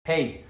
Hey,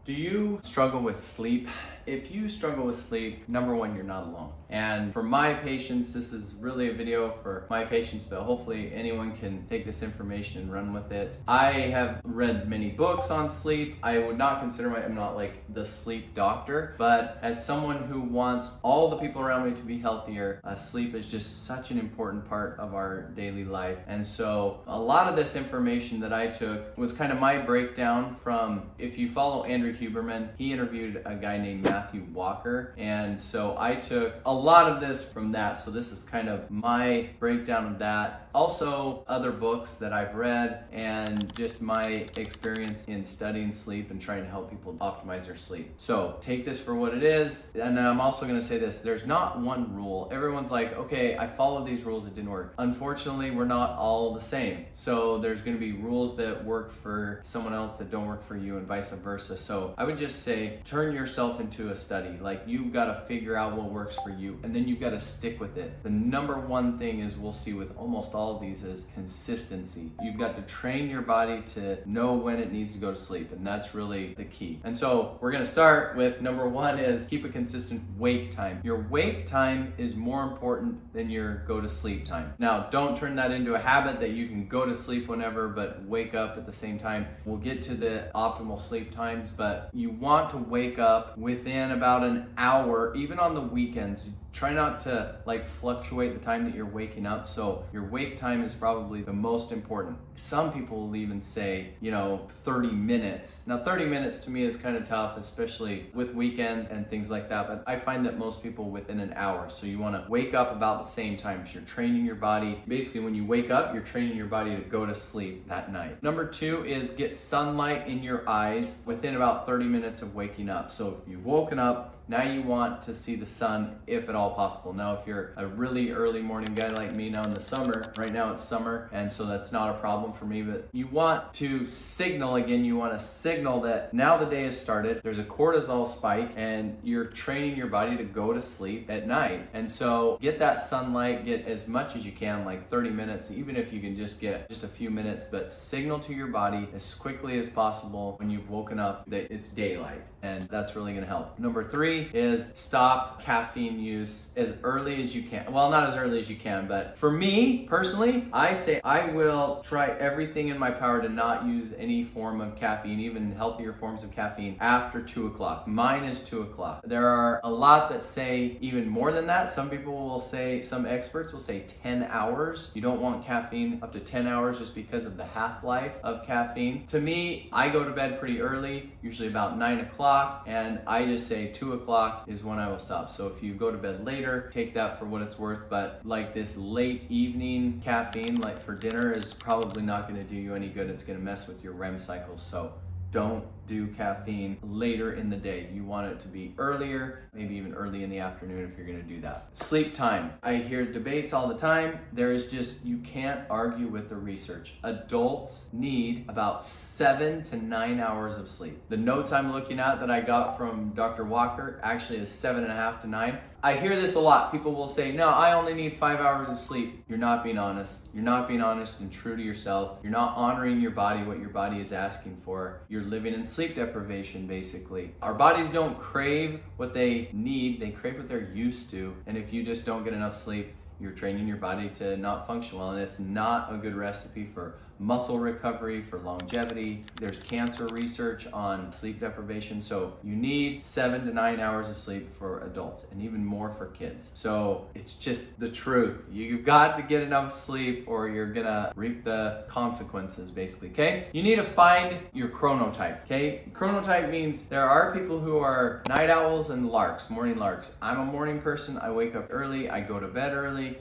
do you struggle with sleep? If you struggle with sleep, number one, you're not alone. And for my patients, this is really a video for my patients, but hopefully anyone can take this information and run with it. I have read many books on sleep. I would not consider I'm not like the sleep doctor, but as someone who wants all the people around me to be healthier, sleep is just such an important part of our daily life. And so a lot of this information that I took was kind of my breakdown from, if you follow Andrew Huberman, he interviewed a guy named Matthew Walker, and so I took a lot of this from that. So this is kind of my breakdown of that. Also other books that I've read and just my experience in studying sleep and trying to help people optimize their sleep. So take this for what it is. And then I'm also going to say this, there's not one rule. Everyone's like, okay, I followed these rules, it didn't work. Unfortunately, we're not all the same. So there's going to be rules that work for someone else that don't work for you and vice versa. So I would just say, turn yourself into a study. Like, you've got to figure out what works for you, and then you've got to stick with it. The number one thing is, we'll see with almost all of these, is consistency. You've got to train your body to know when it needs to go to sleep, and that's really the key. And so we're going to start with number one is keep a consistent wake time. Your wake time is more important than your go to sleep time. Now, don't turn that into a habit that you can go to sleep whenever but wake up at the same time. We'll get to the optimal sleep times, but you want to wake up within about an hour, even on the weekends. Try not to like fluctuate the time that you're waking up. So your wake time is probably the most important. Some people will even say, 30 minutes. Now 30 minutes to me is kind of tough, especially with weekends and things like that. But I find that most people within an hour. So you want to wake up about the same time because you're training your body. Basically, when you wake up, you're training your body to go to sleep that night. Number two is get sunlight in your eyes within about 30 minutes of waking up. So if you've woken up, now you want to see the sun if at all possible. Now, if you're a really early morning guy like me now in the summer, right now it's summer, and so that's not a problem for me, but you want to signal that now the day has started, there's a cortisol spike, and you're training your body to go to sleep at night. And so get that sunlight, get as much as you can, like 30 minutes, even if you can just get just a few minutes, but signal to your body as quickly as possible when you've woken up that it's daylight, and that's really going to help. Number three is stop caffeine use as early as you can. Well, not as early as you can, but for me personally, I say I will try everything in my power to not use any form of caffeine, even healthier forms of caffeine, after 2 o'clock. Mine is 2 o'clock. There are a lot that say even more than that. Some experts will say 10 hours. You don't want caffeine up to 10 hours just because of the half-life of caffeine. To me, I go to bed pretty early, usually about 9 o'clock, and I just say 2 o'clock is when I will stop. So if you go to bed later, take that for what it's worth, but like this late evening caffeine, like for dinner, is probably not going to do you any good. It's going to mess with your REM cycles. So don't do caffeine later in the day. You want it to be earlier, maybe even early in the afternoon if you're going to do that. Sleep time. I hear debates all the time. You can't argue with the research. Adults need about 7 to 9 hours of sleep. The notes I'm looking at that I got from Dr. Walker actually is 7.5 to 9. I hear this a lot. People will say, no, I only need 5 hours of sleep. You're not being honest. You're not being honest and true to yourself. You're not honoring your body, what your body is asking for. You're living in sleep deprivation, basically. Our bodies don't crave what they need. They crave what they're used to. And if you just don't get enough sleep, you're training your body to not function well. And it's not a good recipe for muscle recovery, for longevity. There's cancer research on sleep deprivation. So you need 7 to 9 hours of sleep for adults, and even more for kids. So it's just the truth. You've got to get enough sleep or you're gonna reap the consequences, basically, okay? You need to find your chronotype, okay? Chronotype means there are people who are night owls and larks, morning larks. I'm a morning person. I wake up early. I go to bed early.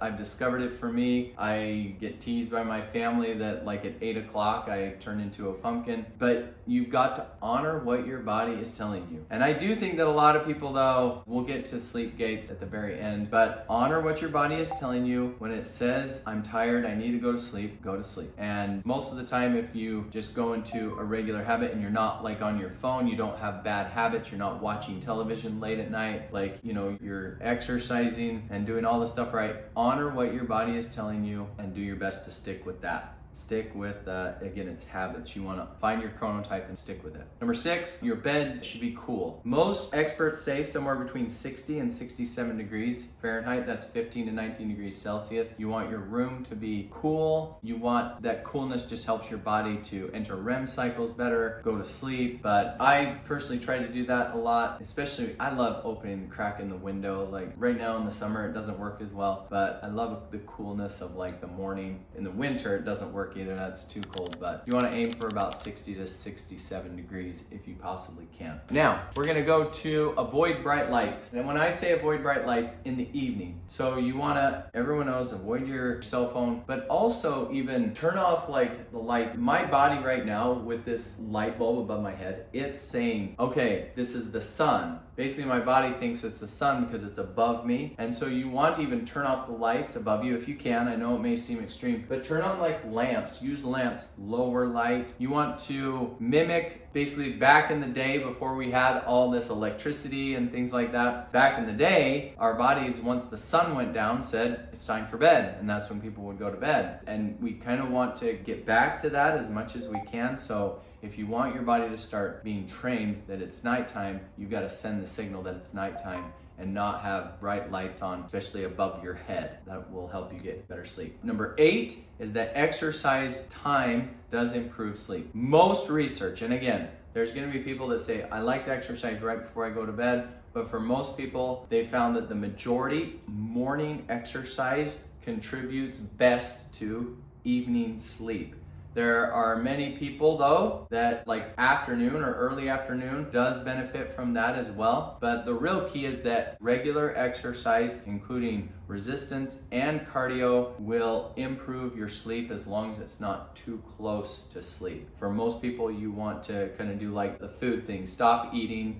I've discovered it for me. I get teased by my family that like at 8 o'clock I turn into a pumpkin, but you've got to honor what your body is telling you. And I do think that a lot of people, though, will get to sleep gates at the very end, but honor what your body is telling you. When it says, I'm tired, I need to go to sleep, go to sleep. And most of the time, if you just go into a regular habit and you're not like on your phone, you don't have bad habits, you're not watching television late at night, like, you're exercising and doing all the stuff right, honor what your body is telling you and do your best to stick with that. stick with, again, it's habits. You want to find your chronotype and stick with it. Number 6, your bed should be cool. Most experts say somewhere between 60 and 67 degrees Fahrenheit. That's 15 to 19 degrees Celsius. You want your room to be cool. You want that coolness just helps your body to enter REM cycles better, go to sleep. But I personally try to do that a lot, especially I love opening the crack in the window. Like right now in the summer, it doesn't work as well, but I love the coolness of like the morning. In the winter, it doesn't work either. That's too cold, but you want to aim for about 60 to 67 degrees if you possibly can. Now, we're going to go to avoid bright lights. And when I say avoid bright lights, in the evening. So you want to, everyone knows, avoid your cell phone, but also even turn off like the light. My body right now with this light bulb above my head, it's saying, okay, this is the sun. Basically, my body thinks it's the sun because it's above me. And so you want to even turn off the lights above you if you can. I know it may seem extreme, but turn on like lamps, use lamps, lower light. You want to mimic basically back in the day before we had all this electricity and things like that. Back in the day, our bodies, once the sun went down, said it's time for bed. And that's when people would go to bed. And we kind of want to get back to that as much as we can. So if you want your body to start being trained that it's nighttime, you've got to send the signal that it's nighttime and not have bright lights on, especially above your head. That will help you get better sleep. Number 8 is that exercise time does improve sleep. Most research, and again, there's going to be people that say, I like to exercise right before I go to bed, but for most people, they found that the majority morning exercise contributes best to evening sleep. There are many people though that like afternoon or early afternoon does benefit from that as well. But the real key is that regular exercise, including resistance and cardio, will improve your sleep as long as it's not too close to sleep. For most people, you want to kind of do like the food thing. Stop eating,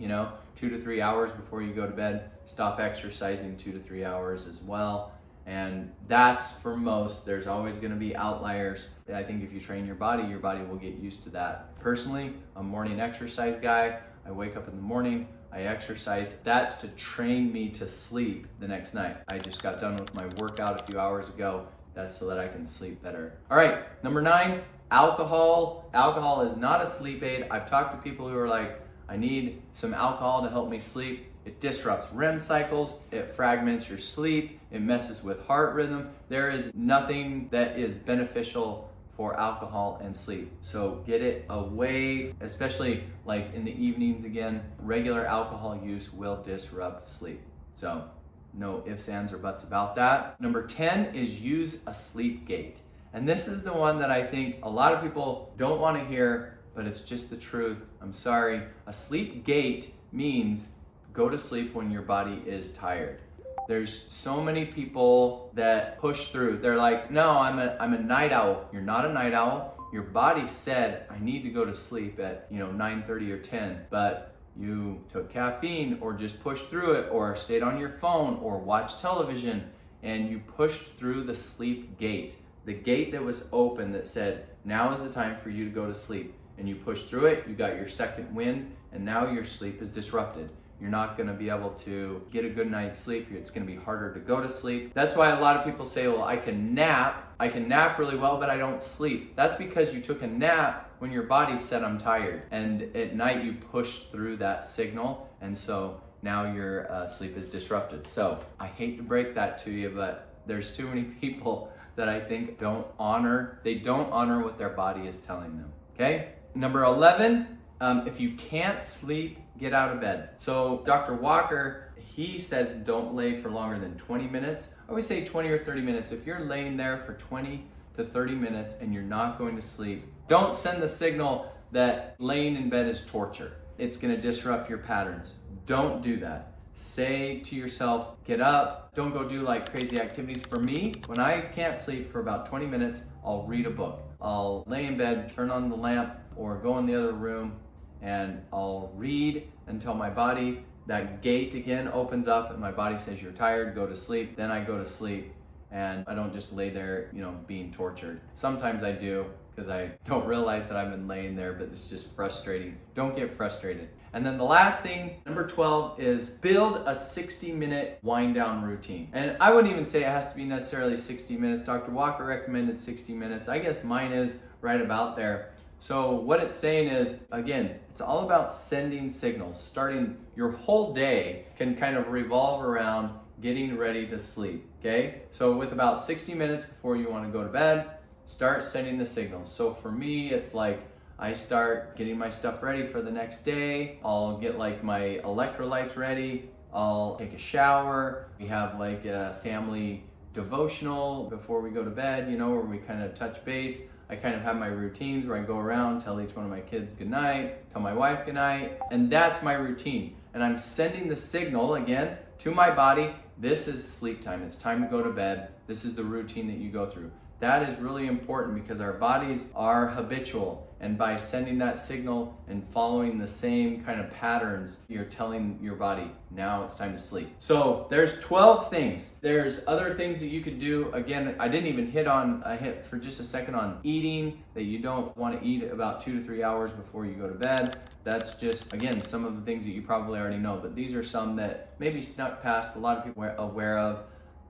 2 to 3 hours before you go to bed. Stop exercising 2 to 3 hours as well. And that's for most. There's always going to be outliers. I think if you train your body will get used to that. Personally, I'm a morning exercise guy. I wake up in the morning, I exercise. That's to train me to sleep the next night. I just got done with my workout a few hours ago. That's so that I can sleep better. All right, number 9, alcohol. Alcohol is not a sleep aid. I've talked to people who are like, I need some alcohol to help me sleep. It disrupts REM cycles, it fragments your sleep, it messes with heart rhythm. There is nothing that is beneficial for alcohol and sleep. So get it away, especially like in the evenings again. Regular alcohol use will disrupt sleep. So no ifs, ands, or buts about that. Number 10 is use a sleep gate. And this is the one that I think a lot of people don't want to hear, but it's just the truth. I'm sorry. A sleep gate means go to sleep when your body is tired. There's so many people that push through. They're like, no, I'm a night owl. You're not a night owl. Your body said, I need to go to sleep at 9:30 or 10, but you took caffeine or just pushed through it or stayed on your phone or watched television and you pushed through the sleep gate. The gate that was open that said, now is the time for you to go to sleep. And you pushed through it, you got your second wind, and now your sleep is disrupted. You're not going to be able to get a good night's sleep. It's going to be harder to go to sleep. That's why a lot of people say, well, I can nap really well, but I don't sleep. That's because you took a nap when your body said, I'm tired. And at night you pushed through that signal. And so now your sleep is disrupted. So I hate to break that to you, but there's too many people that I think don't honor what their body is telling them. Okay? Number 11, if you can't sleep, get out of bed. So Dr. Walker, he says don't lay for longer than 20 minutes. I always say 20 or 30 minutes. If you're laying there for 20 to 30 minutes and you're not going to sleep, don't send the signal that laying in bed is torture. It's going to disrupt your patterns. Don't do that. Say to yourself, get up. Don't go do like crazy activities. For me, when I can't sleep for about 20 minutes, I'll read a book. I'll lay in bed, turn on the lamp, or go in the other room, and I'll read until my body, that gate again opens up and my body says you're tired, go to sleep. Then I go to sleep and I don't just lay there, being tortured. Sometimes I do, because I don't realize that I've been laying there, but it's just frustrating. Don't get frustrated. And then the last thing, number 12, is build a 60-minute wind down routine. And I wouldn't even say it has to be necessarily 60 minutes. Dr. Walker recommended 60 minutes. I guess mine is right about there. So what it's saying is, again, it's all about sending signals. Starting your whole day can kind of revolve around getting ready to sleep, okay? So with about 60 minutes before you want to go to bed, start sending the signals. So for me, it's like I start getting my stuff ready for the next day. I'll get like my electrolytes ready. I'll take a shower. We have like a family devotional before we go to bed, you know, where we kind of touch base. I kind of have my routines where I go around, tell each one of my kids good night, tell my wife good night, and that's my routine. And I'm sending the signal again to my body. This is sleep time. It's time to go to bed. This is the routine that you go through. That is really important because our bodies are habitual, and by sending that signal and following the same kind of patterns, you're telling your body, now it's time to sleep. So there's 12 things. There's other things that you could do. Again, I didn't even hit for just a second on eating, that you don't want to eat about 2 to 3 hours before you go to bed. That's just, again, some of the things that you probably already know, but these are some that maybe snuck past a lot of people are aware of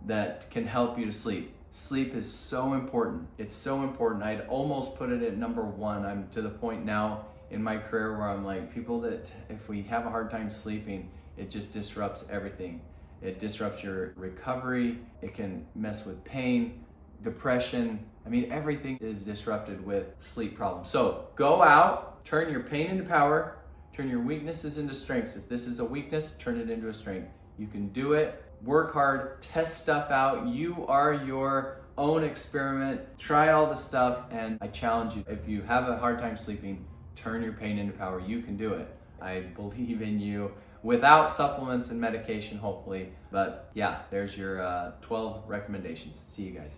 that can help you to sleep. Sleep is so important. It's so important. I'd almost put it at number 1. I'm to the point now in my career where I'm like, people that if we have a hard time sleeping, it just disrupts everything. It disrupts your recovery. It can mess with pain, depression. I mean, everything is disrupted with sleep problems. So go out, turn your pain into power, turn your weaknesses into strengths. If this is a weakness, turn it into a strength. You can do it. Work hard, test stuff out. You are your own experiment. Try all the stuff, and I challenge you, if you have a hard time sleeping, turn your pain into power. You can do it. I believe in you without supplements and medication, hopefully. But yeah, there's your 12 recommendations. See you guys.